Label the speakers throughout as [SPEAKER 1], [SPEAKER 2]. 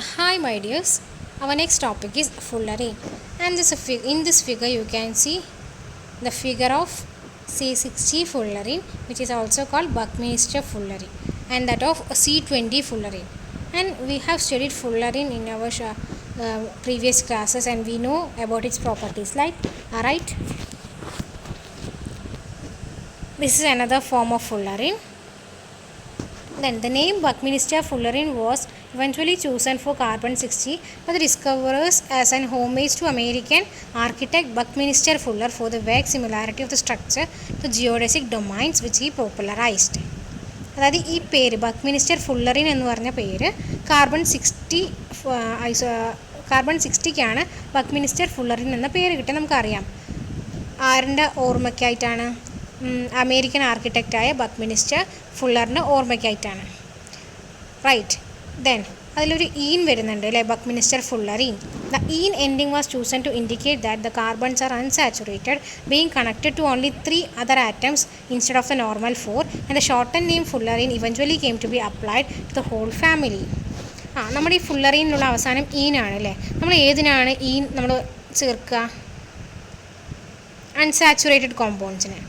[SPEAKER 1] Hi, my dears. Our next topic is fullerene, and in this figure you can see the figure of C60 fullerene, which is also called Buckminster fullerene, and that of C20 fullerene. And we have studied fullerene in our previous classes, and we know about its properties. Like, alright, this is another form of fullerene. Then the name Buckminster fullerene was eventually chosen for carbon 60 by the discoverers as an homage to American architect Buckminster Fuller for the vague similarity of the structure to geodesic domains which he popularized. അതായത് ഈ പേര് ബക്ക്മിനിസ്റ്റർ fullerene എന്ന് പറഞ്ഞ പേര് carbon 60ക്കാണ് ബക്ക്മിനിസ്റ്റർ fullerene എന്ന പേര് കിട്ടിയ നമുക്കറിയാം. ആരുടെ ഓർമ്മയ്ക്കായിട്ടാണ്? അമേരിക്കൻ ആർക്കിടെക്റ്റായ ബക്ക്മിനിസ്റ്റർ ഫുള്ളറിൻ്റെ ഓർമ്മയ്ക്കായിട്ടാണ്. റൈറ്റ്. ദെൻ അതിലൊരു ഈൻ വരുന്നുണ്ട് അല്ലേ, Buckminster fullerene. The ene ending was chosen to indicate that the carbons are unsaturated being connected to only 3 other atoms instead of the normal 4 and the shorten name fullerene eventually came to be applied to the whole family. നമ്മുടെ ഈ ഫുള്ളറിനുള്ള അവസാനം ഈനാണ് അല്ലേ. നമ്മൾ ഏതിനാണ് ene നമ്മൾ ചേർക്കുക? Unsaturated കോമ്പൗണ്ട്സിന്,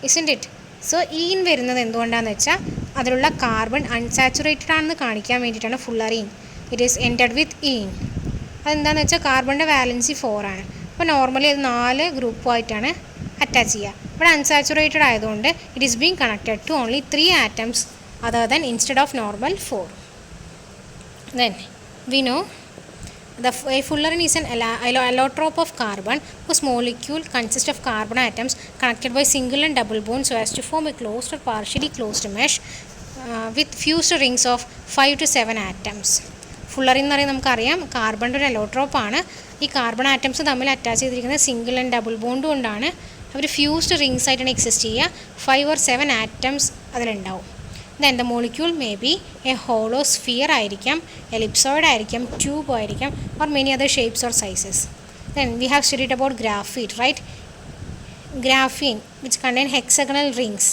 [SPEAKER 1] isn't it? So ene വരുന്നത് എന്തുകൊണ്ടാണെന്ന് വെച്ചാൽ അതിലുള്ള കാർബൺ അൺസാച്ചുറേറ്റഡ് ആണെന്ന് കാണിക്കാൻ വേണ്ടിയിട്ടാണ് fullerene. It is ended with ene. അതെന്താണെന്ന് വെച്ചാൽ കാർബണിൻ്റെ വാലൻസി 4 ആണ്. അപ്പോൾ നോർമലി അത് 4 ഗ്രൂപ്പുമായിട്ടാണ് അറ്റാച്ച് ചെയ്യുക. ഇവിടെ അൺസാച്ചുറേറ്റഡ് ആയതുകൊണ്ട് it is being connected to only 3 atoms other than instead of normal 4. Then we know a fullerene is an allotrope of carbon whose molecule consists of carbon atoms connected by single and double bonds so as to form a closed or partially closed mesh with fused rings of 5 to 7 atoms. Fullerene എന്ന് പറയുന്നത് നമുക്കറിയാം കാർബണിൻ്റെ ഒരു അലോട്രോപ്പാണ്. ഈ carbon atoms തമ്മിൽ attach ചെയ്തിരിക്കുന്നത് single and double bond കൊണ്ടാണ്. അവർ ഫ്യൂസ്ഡ് റിങ്സ് ആയിട്ടാണ് എക്സിസ്റ്റ് ചെയ്യുക. 5 or 7 ആറ്റംസ് അതിലുണ്ടാവും. Then the molecule may be a hollow sphere ആയിരിക്കാം, എലിപ്സോയിഡ് ആയിരിക്കാം, ട്യൂബ് ആയിരിക്കാം, or many other shapes or sizes. Then we have studied about graphene, right? Graphene which contain hexagonal rings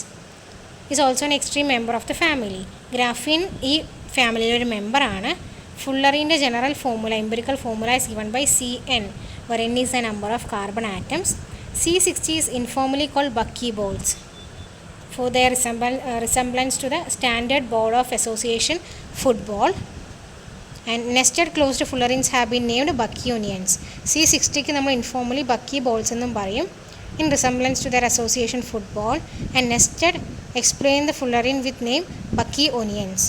[SPEAKER 1] is also an extreme member of the family. Graphene ഈ ഫാമിലിയിലെ ഒരു മെമ്പറാണ്. ഫുള്ളറിൻ്റെ general formula, empirical formula is given by Cn, where n is the number of carbon atoms. C60 is informally called buckyballs for their resemblance to the standard ball of association football, and nested closed fullerenes have been named buckyonions. C60ക്ക് നമ്മൾ informally buckyballs എന്നും പറയും, in resemblance to their association football, and nested explain the fullerene with name buckyonions.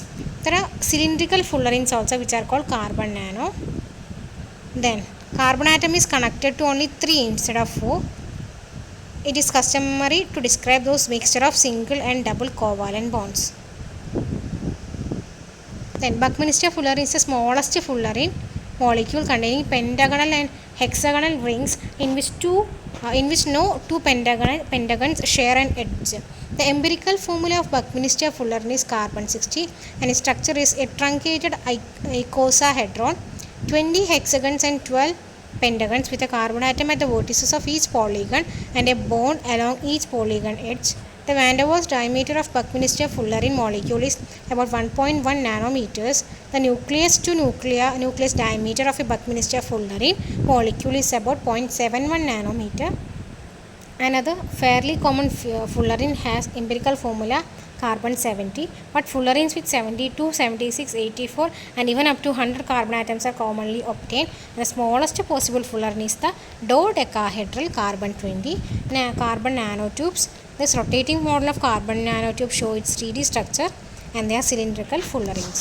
[SPEAKER 1] There are cylindrical fullerenes also which are called carbon nano. Then carbon atom is connected to only 3 instead of 4. It is customary to describe those mixture of single and double covalent bonds. Then Buckminster fullerene is the smallest fullerene molecule containing pentagonal and hexagonal rings in which no two pentagons share an edge. The empirical formula of Buckminster fullerene is carbon 60 and its structure is a truncated icosahedron, 20 hexagons and 12 pentagons with a carbon atom at the vertices of each polygon and a bond along each polygon edge. The van der Waals diameter of Buckminster fullerene molecule is about 1.1 nanometers. The nucleus to nucleus diameter of a Buckminster fullerene molecule is about 0.71 nanometer. Another fairly common fullerene has empirical formula carbon 70, but fullerenes with 72, 76, 84 and even up to 100 carbon atoms are commonly obtained. The smallest possible fullerene is the dodecahedral carbon 20. Carbon nanotubes. This rotating model of carbon nanotube show its 3D structure and they are cylindrical fullerenes.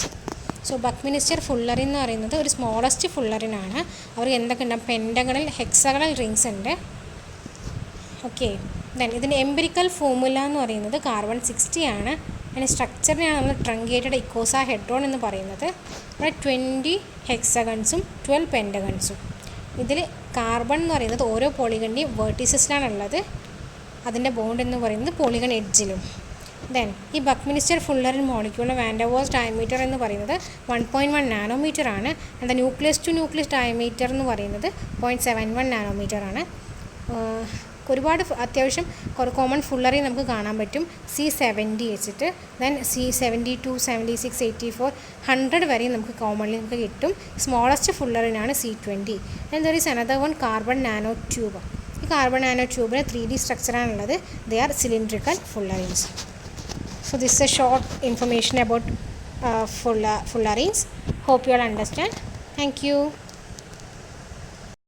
[SPEAKER 1] So Buckminster fullerene എന്ന് പറയുന്നത് ഒരു smallest ഫുള്ളറിനാണ്. അവർക്ക് എന്തൊക്കെ ഉണ്ടാകും? Pentagonal, hexagonal rings ഉണ്ട്. Okay. Then ഇതിൻ്റെ empirical formula എന്ന് പറയുന്നത് കാർബൺ 60 ആണ്. അതിൻ്റെ സ്ട്രക്ചറിനെയാണ് നമ്മൾ ട്രങ്കേറ്റഡ് ഇക്കോസാഹെഡ്രോൺ എന്ന് പറയുന്നത്. ഇവിടെ 20 ഹെക്സഗൺസും 12 പെൻഡഗൺസും. ഇതിൽ കാർബൺ എന്ന് പറയുന്നത് ഓരോ പോളിഗണിൻ്റെയും വേർട്ടിസസിലാണുള്ളത്. അതിൻ്റെ ബോണ്ട് എന്ന് പറയുന്നത് പോളിഗൺ എഡ്ജിലും. ദെൻ ഈ ബക്ക്മിനിസ്റ്റർ ഫുള്ളറിൻ മോളിക്യൂളിൻ്റെ വാൻ ഡർ വാൾസ് ഡയമീറ്റർ എന്ന് പറയുന്നത് 1.1 നാനോമീറ്റർ ആണ്. അതിൻ്റെ ന്യൂക്ലിയസ് ടു ന്യൂക്ലിയസ് ഡയമീറ്റർ എന്ന് പറയുന്നത് 0.71 നാനോമീറ്റർ ആണ്. ഒരുപാട് അത്യാവശ്യം കോമൺ ഫുള്ളറി നമുക്ക് കാണാൻ പറ്റും. C70 വെച്ചിട്ട്, ദെൻ C72, 76, 84, 100 വരെയും നമുക്ക് കോമൺലി നമുക്ക് കിട്ടും. സ്മോളസ്റ്റ് ഫുള്ളറിനാണ് C20. And there is another one carbon nano tube. ഈ കാർബൺ നാനോ ട്യൂബിന് 3D സ്ട്രക്ചറാണുള്ളത്. They are cylindrical fullerenes. So this is a short information about fullerenes. Hope you all understand. Thank you.